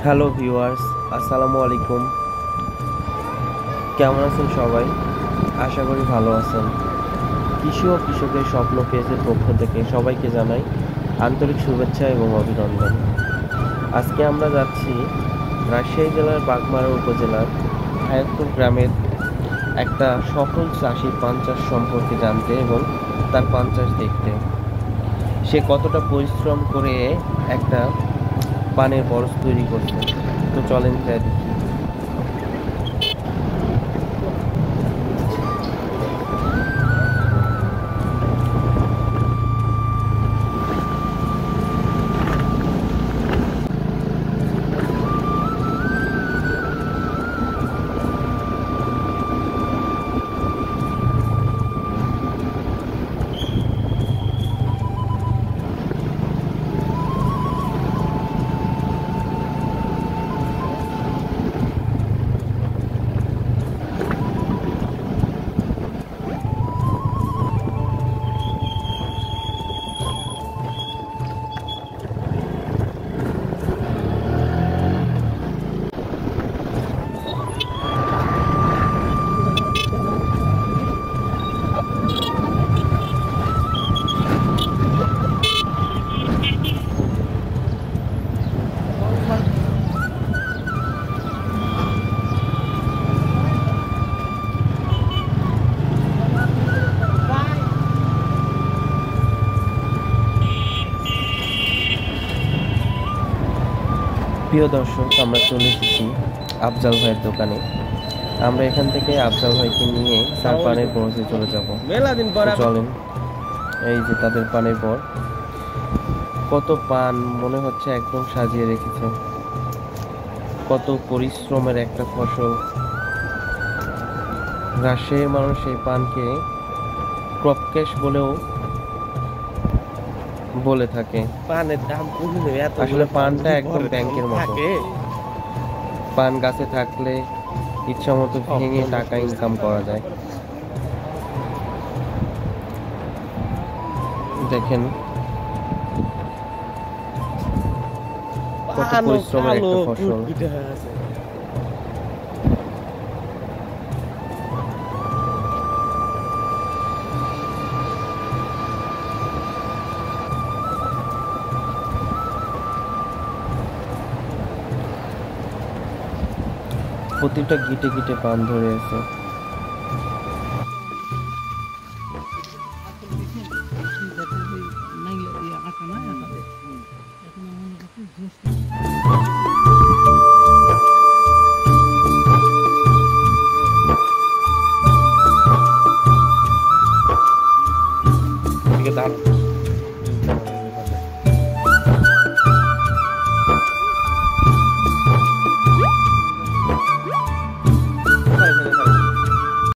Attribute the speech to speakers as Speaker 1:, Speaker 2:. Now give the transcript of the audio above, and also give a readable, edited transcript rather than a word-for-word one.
Speaker 1: Hello viewers, আসসালামু আলাইকুম। কেমন আছেন সবাই? আশা করি ভালো আছেন। কৃষি ও কৃষকের স্বপ্ন পেজের পক্ষ থেকে সবাইকে জানাই আন্তরিক শুভেচ্ছা এবং অভিনন্দন। আজকে আমরা যাচ্ছি রাজশাহী জেলার বাগমারা উপজেলার হায়াতপুর গ্রামের একটা সফল চাষির পান চাষ সম্পর্কে জানতে এবং তার পান চাষ দেখতে। সে কতটা পরিশ্রম করে একটা পানের বরজ তৈরি করছে। তো চলেন যাই দেখি। প্রিয় দর্শক, আমরা চলে এসেছি আফজাল ভাইয়ের দোকানে। আমরা এখান থেকে আফজাল ভাইকে নিয়ে তার পানের বরজে চলে যাব। চলেন, এই যে তাদের পানের বর। কত পান মনে হচ্ছে একদম সাজিয়ে রেখেছে। কত পরিশ্রমের একটা ফসল। রাজশাহীর মানুষ এই পানকে ক্রপ ক্যাশ বলেও বলে থাকে।
Speaker 2: পানের দাম কমে
Speaker 1: আসলে পানটা একদম ব্যাংকের মতো। পান গাছে থাকলে ইচ্ছা মতো ভেঙে টাকা ইনকাম করা যায়। দেখেন কত পরিশ্রমের একটা ফসল। প্রতিটা গিটে গিটে পান ধরে আছে।